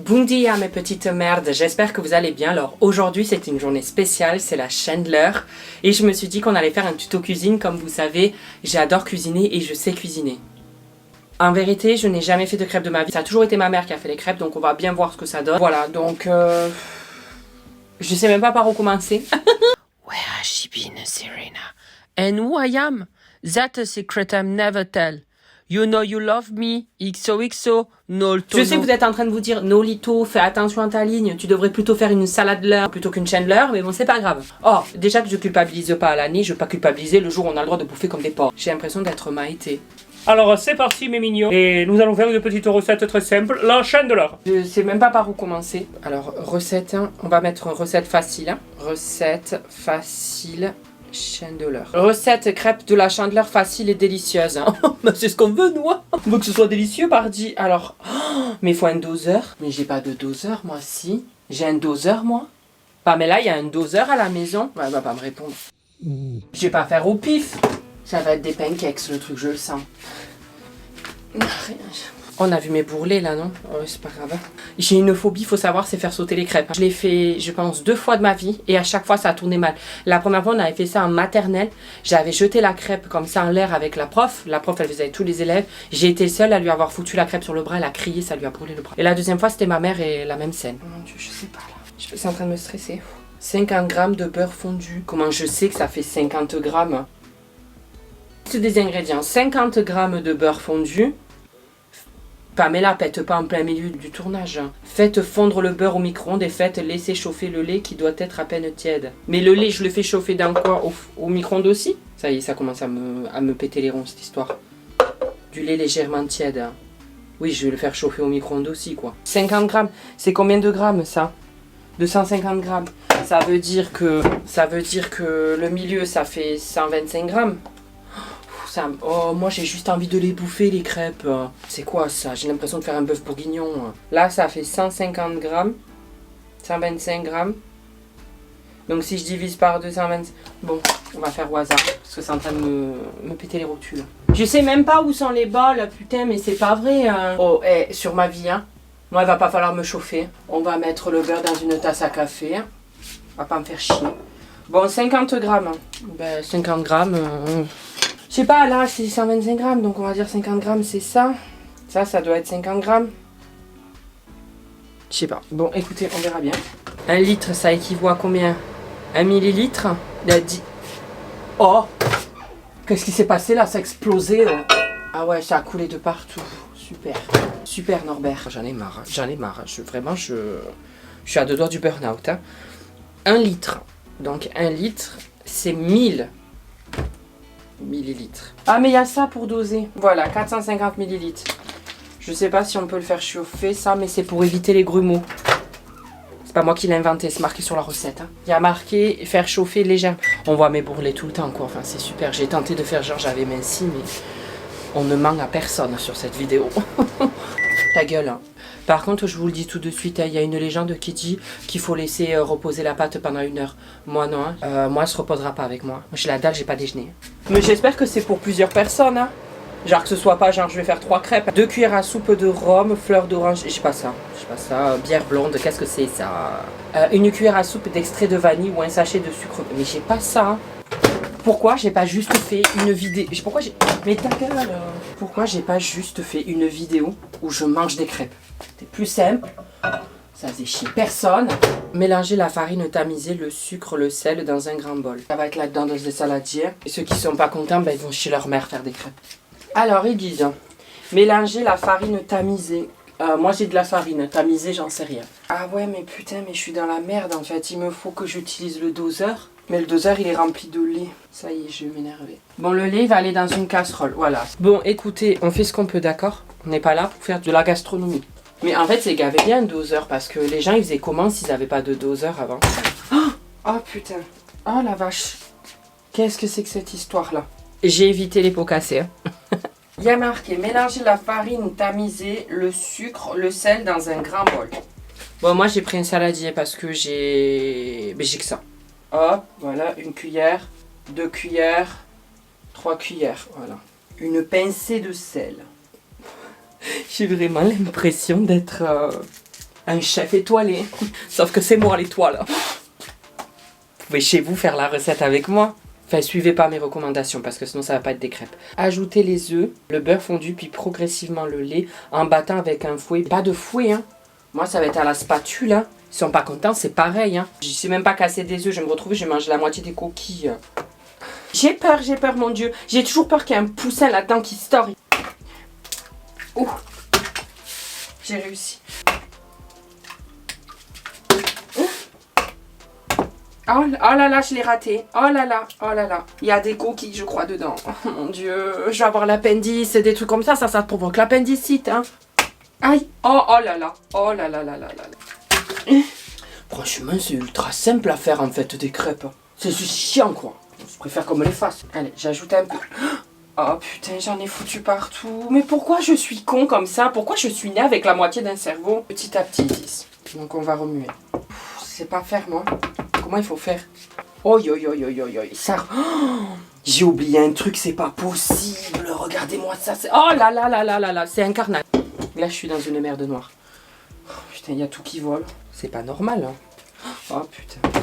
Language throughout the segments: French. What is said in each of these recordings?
Bon dia mes petites merdes, j'espère que vous allez bien. Alors aujourd'hui c'est une journée spéciale, c'est la Chandler et je me suis dit qu'on allait faire un tuto cuisine. Comme vous savez, j'adore cuisiner et je sais cuisiner. En vérité, je n'ai jamais fait de crêpes de ma vie, ça a toujours été ma mère qui a fait les crêpes, donc on va bien voir ce que ça donne. Voilà, donc je sais même pas par où commencer. Where has she been, Serena? And who I am? That's a secret I'm never tell. You know you love me, XOXO, Nolto. Je sais que vous êtes en train de vous dire, Nolito, fais attention à ta ligne, tu devrais plutôt faire une Saladler plutôt qu'une Chandler, mais bon, c'est pas grave. Oh, déjà que je culpabilise pas à l'année, je vais pas culpabiliser le jour où on a le droit de bouffer comme des porcs. J'ai l'impression d'être Maïté. Alors c'est parti mes mignons, et nous allons faire une petite recette très simple, la Chandler. Je sais même pas par où commencer. Alors, recette 1, on va mettre recette facile. Recette facile. Chandler. Recette crêpe de la Chandler facile et délicieuse. C'est ce qu'on veut, nous. On veut que ce soit délicieux, pardi. Alors, mais il faut un doseur. Mais j'ai pas de doseur, moi, si. J'ai un doseur, moi. Pamela, il y a un doseur à la maison. Ouais, elle va pas me répondre. Je vais pas faire au pif. Ça va être des pancakes, le truc, je le sens. On a vu mes bourrelets là, non? Oh, c'est pas grave. J'ai une phobie, faut savoir, c'est faire sauter les crêpes. Je l'ai fait, je pense, 2 fois de ma vie et à chaque fois ça a tourné mal. La première fois, on avait fait ça en maternelle. J'avais jeté la crêpe comme ça en l'air avec la prof. La prof, elle faisait avec tous les élèves. J'ai été seule à lui avoir foutu la crêpe sur le bras. Elle a crié, ça lui a brûlé le bras. Et la deuxième fois, c'était ma mère et la même scène. Oh mon Dieu, je sais pas là. Je suis en train de me stresser. 50 g de beurre fondu. Comment je sais que ça fait 50 grammes? C'est des ingrédients. 50 g de beurre fondu. Pamela, pète pas en plein milieu du tournage. Faites fondre le beurre au micro-ondes et faites laisser chauffer le lait qui doit être à peine tiède. Mais le lait, je le fais chauffer dans quoi? Au micro-ondes aussi? Ça y est, ça commence à me péter les ronds, cette histoire. Du lait légèrement tiède. Oui, je vais le faire chauffer au micro-ondes aussi, quoi. 50 grammes, c'est combien de grammes, ça? 250 grammes. Ça veut dire que le milieu, ça fait 125 grammes. Oh, moi j'ai juste envie de les bouffer les crêpes. C'est quoi ça? J'ai l'impression de faire un bœuf bourguignon. Là ça fait 150 grammes. 125 grammes. Donc si je divise par 225... Bon, on va faire au hasard. Parce que c'est en train de me péter les rotules. Je sais même pas où sont les bols, putain, mais c'est pas vrai. Hein. Oh, sur ma vie, hein. Moi il va pas falloir me chauffer. On va mettre le beurre dans une tasse à café. On va pas me faire chier. Bon, 50 grammes. Ben, 50 grammes... Je sais pas, là c'est 125 grammes, donc on va dire 50 grammes c'est ça. Ça doit être 50 grammes. Je sais pas. Bon, écoutez, on verra bien. 1 litre, ça équivaut à combien? 1 millilitre? Il a dit... Oh! Qu'est-ce qui s'est passé là? Ça a explosé. Ah ouais, ça a coulé de partout. Super. Super Norbert. J'en ai marre. J'en ai marre. Vraiment, je suis à 2 doigts du burn-out. Hein. 1 litre. Donc 1 litre, c'est 1000 millilitres. Ah mais il y a ça pour doser. Voilà, 450 millilitres. Je sais pas si on peut le faire chauffer ça, mais c'est pour éviter les grumeaux. C'est pas moi qui l'ai inventé, c'est marqué sur la recette. Il y a marqué faire chauffer légèrement. On voit mes bourrelets tout le temps quoi, enfin c'est super. J'ai tenté de faire genre j'avais minci, mais on ne ment à personne sur cette vidéo. Ta gueule hein. Par contre, je vous le dis tout de suite, il y a une légende qui dit qu'il faut laisser reposer la pâte pendant 1 heure. Moi non, hein. Moi elle se reposera pas avec moi. Moi j'ai la dalle, j'ai pas déjeuné. Mais j'espère que c'est pour plusieurs personnes. Hein. Genre que ce soit pas genre je vais faire 3 crêpes. 2 cuillères à soupe de rhum, fleur d'orange, j'ai pas ça. J'ai pas ça. Bière blonde, qu'est-ce que c'est ça? 1 cuillère à soupe d'extrait de vanille ou un sachet de sucre. Mais j'ai pas ça. Hein. Pourquoi j'ai pas juste fait une vidéo? Pourquoi j'ai... Mais ta gueule. Pourquoi j'ai pas juste fait une vidéo où je mange des crêpes? C'est plus simple. Ça faisait chier personne. Mélangez la farine tamisée, le sucre, le sel dans un grand bol. Ça va être là-dedans dans des saladiers. Et ceux qui sont pas contents, ben, ils vont chez leur mère faire des crêpes. Alors ils disent, mélangez la farine tamisée. Moi j'ai de la farine, tamisée j'en sais rien. Ah ouais mais putain mais je suis dans la merde en fait. Il me faut que j'utilise le doseur. Mais le doseur il est rempli de lait. Ça y est, je vais m'énerver. Bon le lait va aller dans une casserole, voilà. Bon écoutez, on fait ce qu'on peut d'accord? On n'est pas là pour faire de la gastronomie. Mais en fait c'est qu'il y avait bien un doseur parce que les gens ils faisaient comment s'ils n'avaient pas de doseur avant? Oh putain. Oh la vache. Qu'est-ce que c'est que cette histoire là? J'ai évité les pots cassés. Hein. Il y a marqué mélanger la farine tamisée, le sucre, le sel dans un grand bol. Bon moi j'ai pris un saladier parce que j'ai que ça. Hop, voilà, 1 cuillère, 2 cuillères, 3 cuillères, voilà. Une pincée de sel. J'ai vraiment l'impression d'être un chef étoilé. Sauf que c'est moi l'étoile. Vous pouvez chez vous faire la recette avec moi. Enfin, suivez pas mes recommandations parce que sinon ça va pas être des crêpes. Ajoutez les œufs, le beurre fondu, puis progressivement le lait en battant avec un fouet. Pas de fouet, hein. Moi, ça va être à la spatule, hein. Ils sont pas contents, c'est pareil, hein. Je sais même pas casser des œufs, je vais me retrouver, je vais manger la moitié des coquilles. J'ai peur, mon Dieu. J'ai toujours peur qu'il y ait un poussin là-dedans qui store. Ouh. J'ai réussi. Oh là là, je l'ai raté. Oh là là, oh là là. Il y a des coquilles, je crois, dedans. Oh mon Dieu, je vais avoir l'appendice et des trucs comme ça. Ça provoque l'appendicite, hein. Aïe. Oh là là. Oh là là là là là. Franchement, c'est ultra simple à faire, en fait, des crêpes. C'est juste chiant, quoi. Je préfère qu'on me les fasse. Allez, j'ajoute un peu. Oh putain, j'en ai foutu partout. Mais pourquoi je suis con comme ça? Pourquoi je suis née avec la moitié d'un cerveau? Petit à petit, donc on va remuer. C'est pas ferme, hein. Comment il faut faire? Oh yo yo yo yo yo. Ça... Oh, j'ai oublié un truc, c'est pas possible. Regardez-moi ça. Oh là là là là là là. C'est un carnage. Là, je suis dans une merde noire. Oh, putain, il y a tout qui vole. C'est pas normal, hein. Oh putain.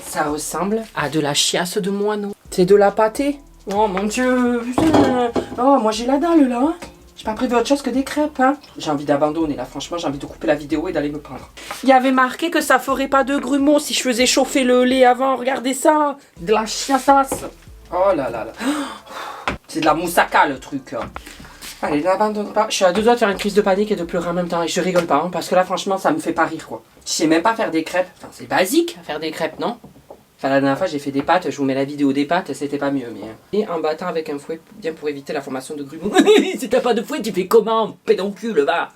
Ça ressemble à de la chiasse de moineau. C'est de la pâtée. Oh mon Dieu, putain. Oh, moi j'ai la dalle là. J'ai pas prévu autre chose que des crêpes, hein. J'ai envie d'abandonner là, franchement, j'ai envie de couper la vidéo et d'aller me prendre. Il y avait marqué que ça ferait pas de grumeaux si je faisais chauffer le lait avant. Regardez ça, de la chiassasse. Oh là là là. C'est de la moussaka le truc. Allez, n'abandonne pas. Je suis à deux doigts de faire une crise de panique et de pleurer en même temps. Et je rigole pas, hein, parce que là, franchement, ça me fait pas rire, quoi. Je sais même pas faire des crêpes. Enfin, c'est basique, faire des crêpes, non? Enfin, la dernière fois, j'ai fait des pâtes. Je vous mets la vidéo des pâtes, c'était pas mieux, mais... Et en battant avec un fouet, bien pour éviter la formation de grumeaux. Si t'as pas de fouet, tu fais comment? Pédoncule, va.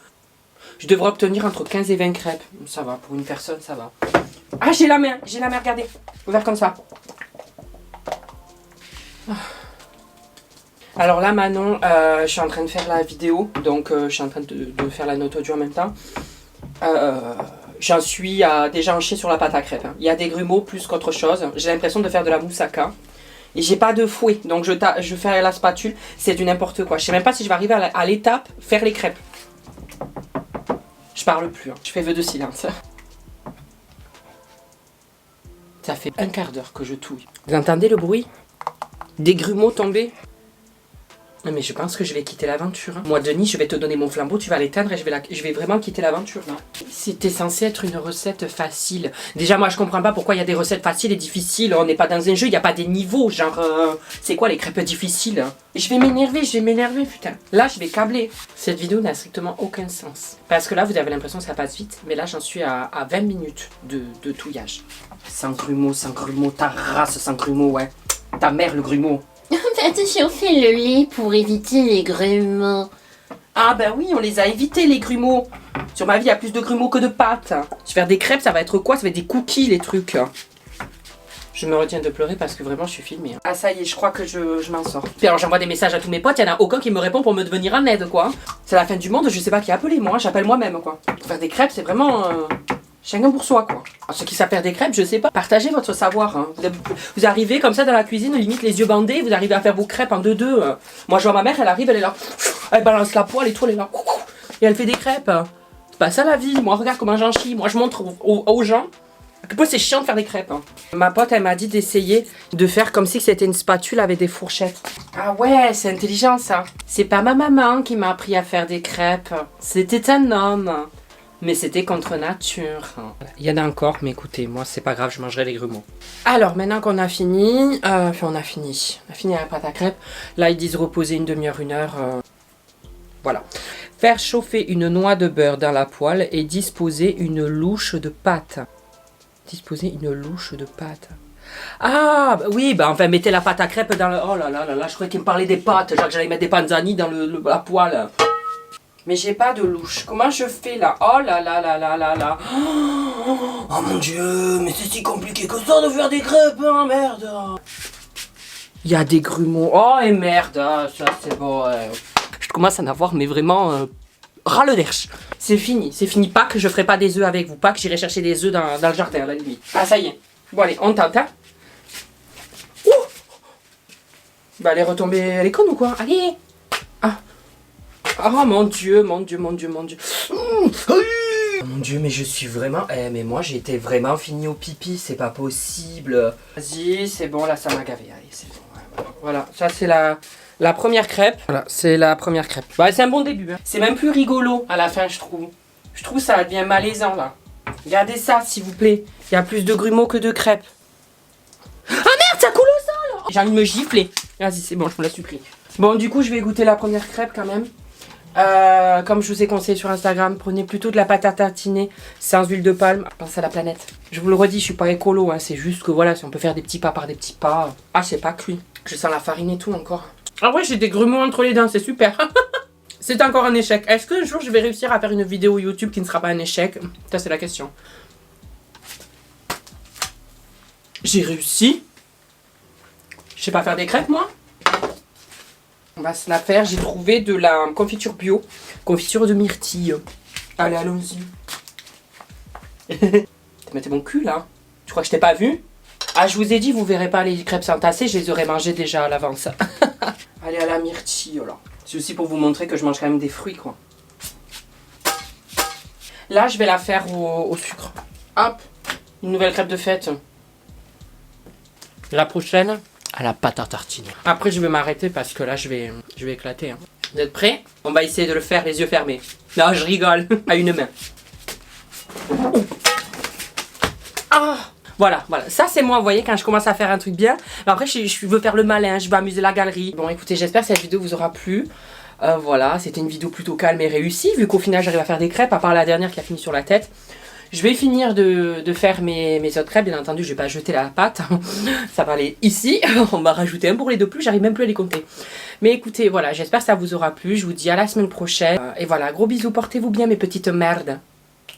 Je devrais obtenir entre 15 et 20 crêpes. Ça va, pour une personne, ça va. Ah, j'ai la main, regardez. Ouvert comme ça. Alors là, Manon, je suis en train de faire la vidéo. Donc, je suis en train de faire la note audio en même temps. J'en suis à déjà en chier sur la pâte à crêpes. Hein. Il y a des grumeaux plus qu'autre chose. J'ai l'impression de faire de la moussaka. Et j'ai pas de fouet. Donc, je fais à la spatule. C'est du n'importe quoi. Je sais même pas si je vais arriver à l'étape faire les crêpes. Je parle plus. Hein. Je fais vœu de silence. Ça fait un quart d'heure que je touille. Vous entendez le bruit? Des grumeaux tombés? Non mais je pense que je vais quitter l'aventure. Hein. Moi, Denis, je vais te donner mon flambeau, tu vas l'éteindre et je vais vraiment quitter l'aventure. C'était censé être une recette facile. Déjà, moi, je comprends pas pourquoi il y a des recettes faciles et difficiles. On n'est pas dans un jeu, il n'y a pas des niveaux. Genre, c'est quoi les crêpes difficiles? Hein. Je vais m'énerver, putain. Là, je vais câbler. Cette vidéo n'a strictement aucun sens. Parce que là, vous avez l'impression que ça passe vite. Mais là, j'en suis à 20 minutes de touillage. Sans grumeaux, ta race sans grumeaux, ouais. Ta mère, le grumeau. Faites chauffer le lait pour éviter les grumeaux. Ah ben oui, on les a évités les grumeaux. Sur ma vie, il y a plus de grumeaux que de pâtes. Je vais faire des crêpes, ça va être quoi? Ça va être des cookies les trucs. Je me retiens de pleurer parce que vraiment je suis filmée. Ah ça y est, je crois que je m'en sors. Puis alors j'envoie des messages à tous mes potes, il n'y en a aucun qui me répond pour me devenir en aide quoi. C'est la fin du monde, je sais pas qui a appelé moi, j'appelle moi-même quoi. Pour faire des crêpes, c'est vraiment... chacun pour soi quoi. Alors, ceux qui savent faire des crêpes, je sais pas. Partagez votre savoir. Hein. Vous arrivez comme ça dans la cuisine, limite les yeux bandés, vous arrivez à faire vos crêpes en deux. Moi je vois ma mère, elle arrive, elle est là. Elle balance la poêle et tout, elle est là. Et elle fait des crêpes. C'est pas ça la vie. Moi regarde comment j'en chie. Moi je montre aux gens à quel point c'est chiant de faire des crêpes. Hein. Ma pote elle m'a dit d'essayer de faire comme si c'était une spatule avec des fourchettes. Ah ouais, c'est intelligent ça. C'est pas ma maman qui m'a appris à faire des crêpes. C'était un homme. Mais c'était contre nature. Il y en a encore, mais écoutez, moi c'est pas grave, je mangerai les grumeaux. Alors maintenant qu'on a fini, on a fini la pâte à crêpes. Là ils disent reposer une demi-heure, une heure. Voilà. Faire chauffer une noix de beurre dans la poêle et disposer une louche de pâte. Disposer une louche de pâte. Ah bah oui, bah enfin mettez la pâte à crêpes dans le... Oh là là là là, je croyais qu'il me parlait des pâtes, genre que j'allais mettre des panzani dans la poêle. Mais j'ai pas de louche. Comment je fais là? Oh là là là là là là. Oh mon Dieu, mais c'est si compliqué que ça de faire des crêpes, hein, merde. Il y a des grumeaux. Oh et merde, ça c'est bon. Je commence à en avoir, mais vraiment ras le derche. C'est fini. Pas que je ferai pas des œufs avec vous, pas que j'irai chercher des œufs dans le jardin à la limite. Ah ça y est. Bon allez, on tente, hein. Ouh. Bah elle est retombée, elle est conne ou quoi? Allez. Ah. Oh mon Dieu. Oh mon dieu, mais je suis vraiment... mais moi j'ai été vraiment fini au pipi, c'est pas possible. Vas-y, c'est bon, là ça m'a gavé. Allez, c'est bon. Ouais, voilà, ça c'est la première crêpe. Voilà, c'est la première crêpe. Bah, c'est un bon début. Hein. C'est même plus rigolo à la fin, je trouve. Je trouve ça devient malaisant là. Regardez ça, s'il vous plaît. Il y a plus de grumeaux que de crêpes. Ah merde, ça coule au sol. J'ai envie de me gifler. Vas-y, c'est bon, je me la suis pris. Bon, du coup, je vais goûter la première crêpe quand même. Comme je vous ai conseillé sur Instagram, prenez plutôt de la pâte à tartiner sans huile de palme. Pensez à la planète. Je vous le redis, je suis pas écolo, hein, c'est juste que voilà, si on peut faire des petits pas par des petits pas. Ah, c'est pas cuit. Je sens la farine et tout encore. Ah ouais, j'ai des grumeaux entre les dents, c'est super. C'est encore un échec. Est-ce qu'un jour je vais réussir à faire une vidéo YouTube qui ne sera pas un échec? Ça, c'est la question. J'ai réussi. Je sais pas faire des crêpes, moi. On va se la faire. J'ai trouvé de la confiture bio. Confiture de myrtille. Allez, allons-y. T'as mis mon cul, là? Tu crois que je t'ai pas vu? Ah, je vous ai dit, vous verrez pas les crêpes s'entasser. Je les aurais mangées déjà à l'avance. Allez, à la myrtille, là. C'est aussi pour vous montrer que je mange quand même des fruits, quoi. Là, je vais la faire au sucre. Hop. Une nouvelle crêpe de fête. La prochaine, à la pâte à tartiner. Après, je vais m'arrêter parce que là, je vais éclater. Hein. Vous êtes prêts? On va essayer de le faire les yeux fermés. Non, je rigole. À une main. Ah! Voilà, voilà. Ça, c'est moi, vous voyez, quand je commence à faire un truc bien. Mais après, je veux faire le malin, je veux amuser la galerie. Bon, écoutez, j'espère que cette vidéo vous aura plu. Voilà, c'était une vidéo plutôt calme et réussie, vu qu'au final, j'arrive à faire des crêpes, à part la dernière qui a fini sur la tête. Je vais finir de faire mes autres crêpes. Bien entendu, je vais pas jeter la pâte. Ça va aller ici. On va rajouter un pour les deux plus. J'arrive même plus à les compter. Mais écoutez, voilà, j'espère que ça vous aura plu. Je vous dis à la semaine prochaine. Et voilà, gros bisous. Portez-vous bien, mes petites merdes.